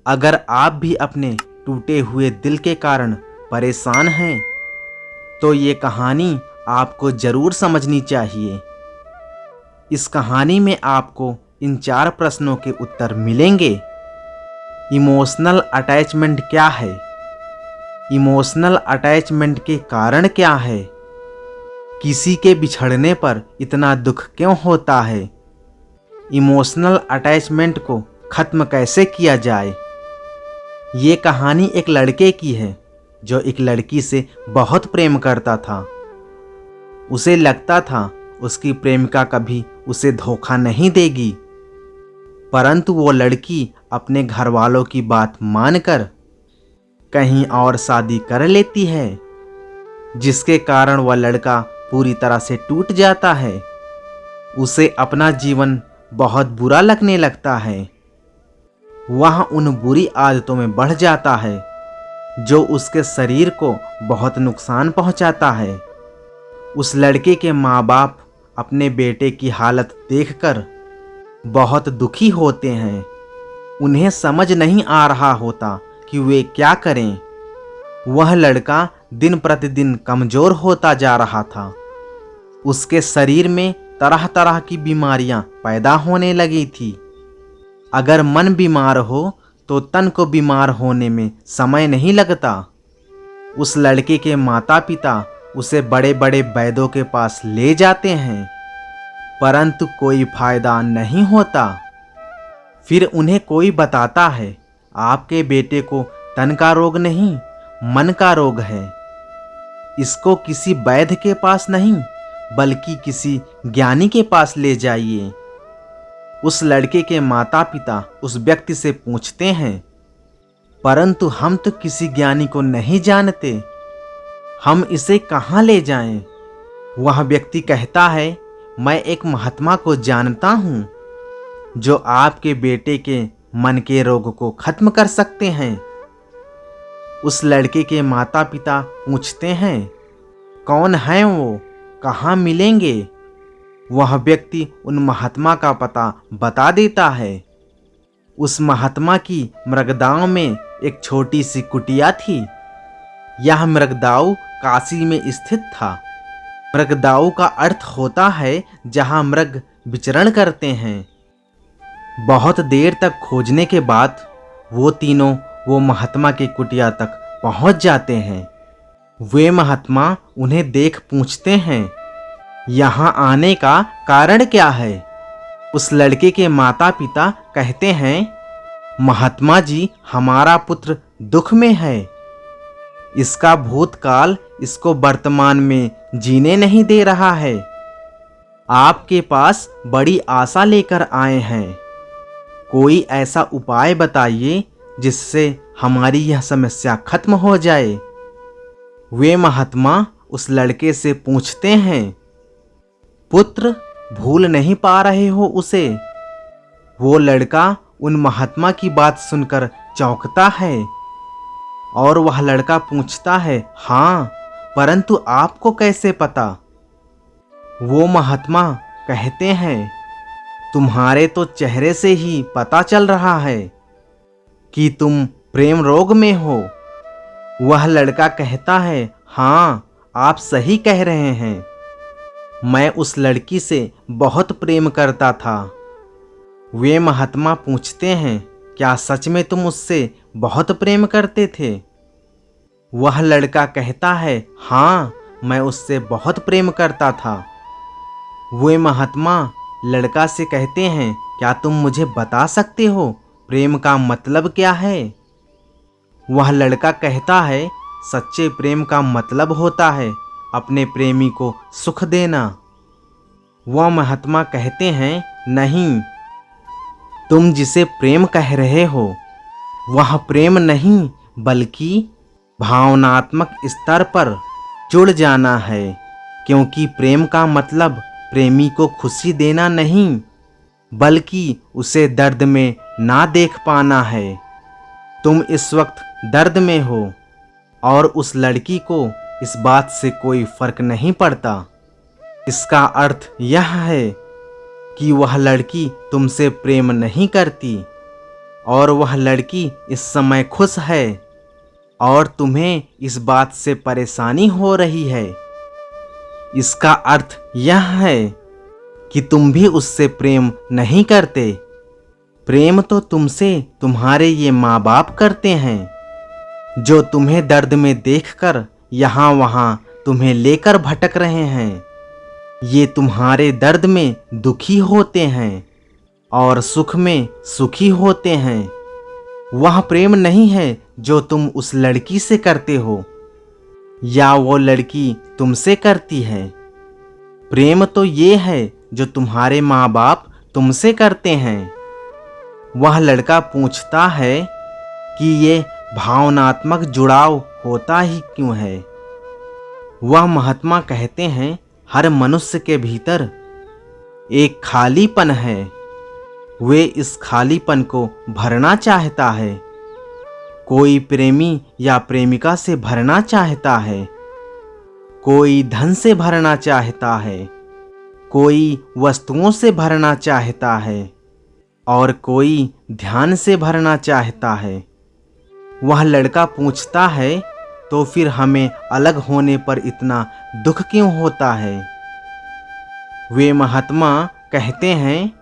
अगर आप भी अपने टूटे हुए दिल के कारण परेशान हैं तो ये कहानी आपको ज़रूर समझनी चाहिए। इस कहानी में आपको इन 4 प्रश्नों के उत्तर मिलेंगे। इमोशनल अटैचमेंट क्या है? इमोशनल अटैचमेंट के कारण क्या है? किसी के बिछड़ने पर इतना दुख क्यों होता है? इमोशनल अटैचमेंट को ख़त्म कैसे किया जाए? ये कहानी एक लड़के की है जो एक लड़की से बहुत प्रेम करता था। उसे लगता था उसकी प्रेमिका कभी उसे धोखा नहीं देगी, परंतु वो लड़की अपने घर वालों की बात मानकर कहीं और शादी कर लेती है, जिसके कारण वह लड़का पूरी तरह से टूट जाता है। उसे अपना जीवन बहुत बुरा लगने लगता है। वह उन बुरी आदतों में बढ़ जाता है जो उसके शरीर को बहुत नुकसान पहुंचाता है। उस लड़के के माँ बाप अपने बेटे की हालत देखकर बहुत दुखी होते हैं। उन्हें समझ नहीं आ रहा होता कि वे क्या करें। वह लड़का दिन प्रतिदिन कमज़ोर होता जा रहा था। उसके शरीर में तरह तरह की बीमारियां पैदा होने लगी थी। अगर मन बीमार हो तो तन को बीमार होने में समय नहीं लगता। उस लड़के के माता पिता उसे बड़े बड़े वैद्यों के पास ले जाते हैं, परंतु कोई फायदा नहीं होता। फिर उन्हें कोई बताता है, आपके बेटे को तन का रोग नहीं, मन का रोग है। इसको किसी वैद्य के पास नहीं बल्कि किसी ज्ञानी के पास ले जाइए। उस लड़के के माता पिता उस व्यक्ति से पूछते हैं, परंतु हम तो किसी ज्ञानी को नहीं जानते, हम इसे कहाँ ले जाएं? वह व्यक्ति कहता है, मैं एक महात्मा को जानता हूँ जो आपके बेटे के मन के रोग को खत्म कर सकते हैं। उस लड़के के माता पिता पूछते हैं, कौन है वो, कहाँ मिलेंगे? वह व्यक्ति उन महात्मा का पता बता देता है। उस महात्मा की मृगदाव में एक छोटी सी कुटिया थी। यह मृगदाव काशी में स्थित था। मृगदाव का अर्थ होता है जहाँ मृग विचरण करते हैं। बहुत देर तक खोजने के बाद वो तीनों वो महात्मा की कुटिया तक पहुँच जाते हैं। वे महात्मा उन्हें देख पूछते हैं, यहाँ आने का कारण क्या है? उस लड़के के माता पिता कहते हैं, महात्मा जी, हमारा पुत्र दुख में है। इसका भूतकाल इसको वर्तमान में जीने नहीं दे रहा है। आपके पास बड़ी आशा लेकर आए हैं। कोई ऐसा उपाय बताइए जिससे हमारी यह समस्या खत्म हो जाए। वे महात्मा उस लड़के से पूछते हैं, पुत्र, भूल नहीं पा रहे हो उसे? वो लड़का उन महात्मा की बात सुनकर चौंकता है और वह लड़का पूछता है, हाँ, परंतु आपको कैसे पता? वो महात्मा कहते हैं, तुम्हारे तो चेहरे से ही पता चल रहा है कि तुम प्रेम रोग में हो। वह लड़का कहता है, हाँ, आप सही कह रहे हैं। मैं उस लड़की से बहुत प्रेम करता था। वे महात्मा पूछते हैं, क्या सच में तुम उससे बहुत प्रेम करते थे? वह लड़का कहता है, हाँ, मैं उससे बहुत प्रेम करता था। वे महात्मा लड़का से कहते हैं, क्या तुम मुझे बता सकते हो प्रेम का मतलब क्या है? वह लड़का कहता है, सच्चे प्रेम का मतलब होता है अपने प्रेमी को सुख देना। वह महात्मा कहते हैं, नहीं, तुम जिसे प्रेम कह रहे हो वह प्रेम नहीं बल्कि भावनात्मक स्तर पर जुड़ जाना है, क्योंकि प्रेम का मतलब प्रेमी को खुशी देना नहीं बल्कि उसे दर्द में ना देख पाना है। तुम इस वक्त दर्द में हो और उस लड़की को इस बात से कोई फर्क नहीं पड़ता। इसका अर्थ यह है कि वह लड़की तुमसे प्रेम नहीं करती और वह लड़की इस समय खुश है और तुम्हें इस बात से परेशानी हो रही है। इसका अर्थ यह है कि तुम भी उससे प्रेम नहीं करते। प्रेम तो तुमसे तुम्हारे ये माँ बाप करते हैं, जो तुम्हें दर्द में देखकर यहाँ वहाँ तुम्हें लेकर भटक रहे हैं। ये तुम्हारे दर्द में दुखी होते हैं और सुख में सुखी होते हैं। वह प्रेम नहीं है जो तुम उस लड़की से करते हो या वो लड़की तुमसे करती है। प्रेम तो ये है जो तुम्हारे माँ बाप तुमसे करते हैं। वह लड़का पूछता है कि ये भावनात्मक जुड़ाव होता ही क्यों है। वह महात्मा कहते हैं, हर मनुष्य के भीतर एक खालीपन है। वे इस खालीपन को भरना चाहता है। कोई प्रेमी या प्रेमिका से भरना चाहता है, कोई धन से भरना चाहता है, कोई वस्तुओं से भरना चाहता है और कोई ध्यान से भरना चाहता है। वह लड़का पूछता है, तो फिर हमें अलग होने पर इतना दुख क्यों होता है। वे महात्मा कहते हैं,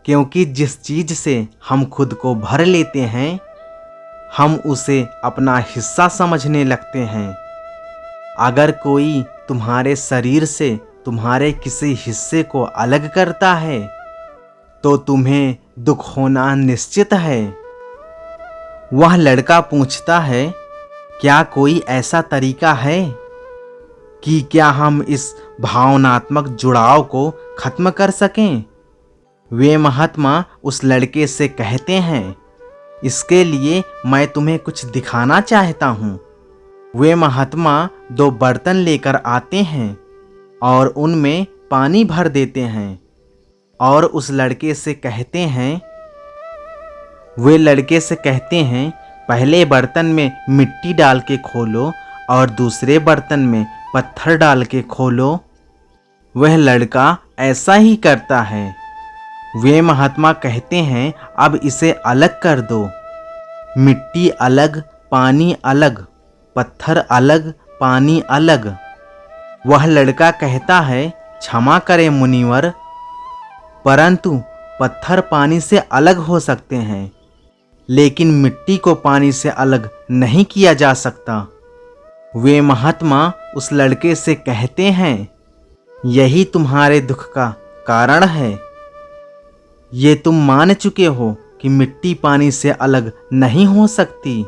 क्योंकि जिस चीज से हम खुद को भर लेते हैं, हम उसे अपना हिस्सा समझने लगते हैं। अगर कोई तुम्हारे शरीर से तुम्हारे किसी हिस्से को अलग करता है, तो तुम्हें दुख होना निश्चित है। वह लड़का पूछता है, क्या कोई ऐसा तरीका है कि क्या हम इस भावनात्मक जुड़ाव को खत्म कर सकें। वे महात्मा उस लड़के से कहते हैं, इसके लिए मैं तुम्हें कुछ दिखाना चाहता हूँ। वे महात्मा 2 बर्तन लेकर आते हैं और उनमें पानी भर देते हैं और उस लड़के से कहते हैं, वे लड़के से कहते हैं, पहले बर्तन में मिट्टी डाल के खोलो और दूसरे बर्तन में पत्थर डाल के खोलो। वह लड़का ऐसा ही करता है। वे महात्मा कहते हैं, अब इसे अलग कर दो। मिट्टी अलग, पानी अलग, पत्थर अलग, पानी अलग। वह लड़का कहता है, क्षमा करें मुनिवर, परंतु पत्थर पानी से अलग हो सकते हैं, लेकिन मिट्टी को पानी से अलग नहीं किया जा सकता। वे महात्मा उस लड़के से कहते हैं, यही तुम्हारे दुख का कारण है। ये तुम मान चुके हो कि मिट्टी पानी से अलग नहीं हो सकती,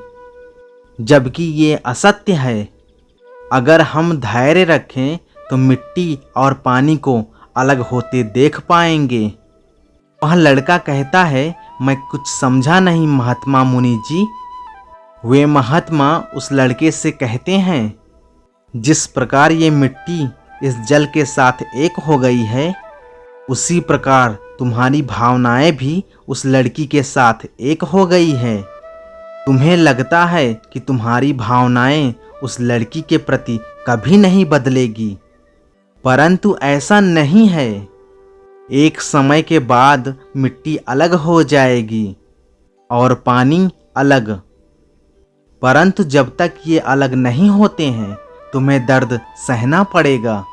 जबकि ये असत्य है। अगर हम धैर्य रखें तो मिट्टी और पानी को अलग होते देख पाएंगे। वह लड़का कहता है, मैं कुछ समझा नहीं महात्मा मुनि जी। वे महात्मा उस लड़के से कहते हैं, जिस प्रकार ये मिट्टी इस जल के साथ एक हो गई है, उसी प्रकार तुम्हारी भावनाएं भी उस लड़की के साथ एक हो गई है। तुम्हें लगता है कि तुम्हारी भावनाएं उस लड़की के प्रति कभी नहीं बदलेगी, परंतु ऐसा नहीं है। एक समय के बाद मिट्टी अलग हो जाएगी और पानी अलग, परंतु जब तक ये अलग नहीं होते हैं तुम्हें दर्द सहना पड़ेगा।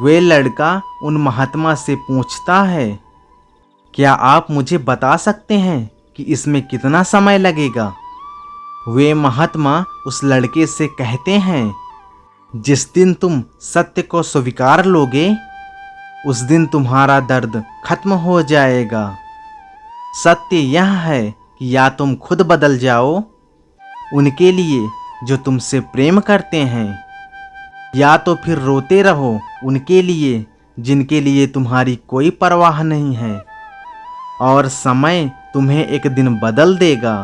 वे लड़का उन महात्मा से पूछता है, क्या आप मुझे बता सकते हैं कि इसमें कितना समय लगेगा। वे महात्मा उस लड़के से कहते हैं, जिस दिन तुम सत्य को स्वीकार लोगे उस दिन तुम्हारा दर्द खत्म हो जाएगा। सत्य यह है कि या तुम खुद बदल जाओ उनके लिए जो तुमसे प्रेम करते हैं, या तो फिर रोते रहो उनके लिए जिनके लिए तुम्हारी कोई परवाह नहीं है, और समय तुम्हें एक दिन बदल देगा।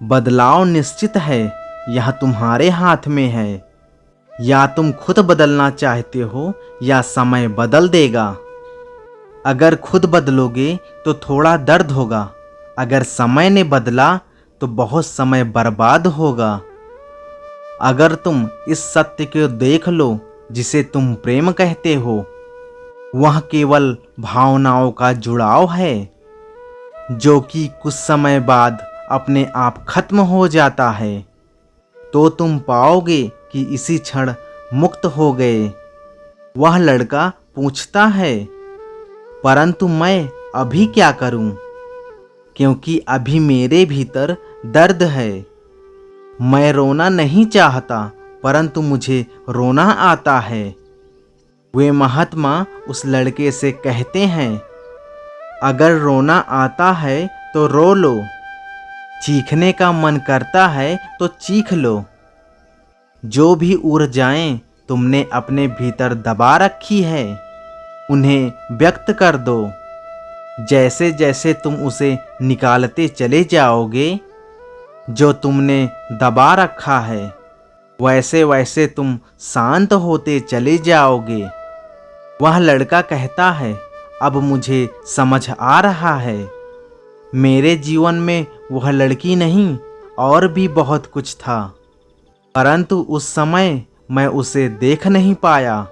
बदलाव निश्चित है, यह तुम्हारे हाथ में है। या तुम खुद बदलना चाहते हो या समय बदल देगा। अगर खुद बदलोगे तो थोड़ा दर्द होगा, अगर समय ने बदला तो बहुत समय बर्बाद होगा। अगर तुम इस सत्य को देख लो जिसे तुम प्रेम कहते हो, वह केवल भावनाओं का जुड़ाव है। जो कि कुछ समय बाद अपने आप खत्म हो जाता है, तो तुम पाओगे कि इसी क्षण मुक्त हो गए। वह लड़का पूछता है, परंतु मैं अभी क्या करूं? क्योंकि अभी मेरे भीतर दर्द है। मैं रोना नहीं चाहता, परंतु मुझे रोना आता है। वे महात्मा उस लड़के से कहते हैं, अगर रोना आता है तो रो लो, चीखने का मन करता है तो चीख लो। जो भी ऊर्जाएं तुमने अपने भीतर दबा रखी है, उन्हें व्यक्त कर दो। जैसे जैसे तुम उसे निकालते चले जाओगे, जो तुमने दबा रखा है, वैसे वैसे तुम शांत होते चले जाओगे। वह लड़का कहता है, अब मुझे समझ आ रहा है। मेरे जीवन में वह लड़की नहीं, और भी बहुत कुछ था, परंतु उस समय मैं उसे देख नहीं पाया।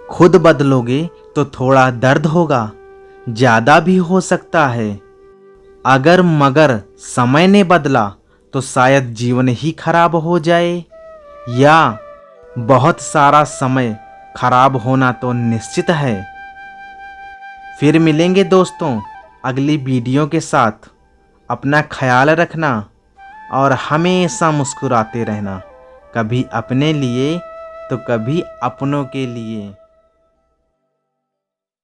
खुद बदलोगे तो थोड़ा दर्द होगा, ज़्यादा भी हो सकता है। अगर मगर समय ने बदला तो शायद जीवन ही खराब हो जाए, या बहुत सारा समय खराब होना तो निश्चित है। फिर मिलेंगे दोस्तों अगली वीडियो के साथ। अपना ख्याल रखना और हमेशा मुस्कुराते रहना, कभी अपने लिए तो कभी अपनों के लिए।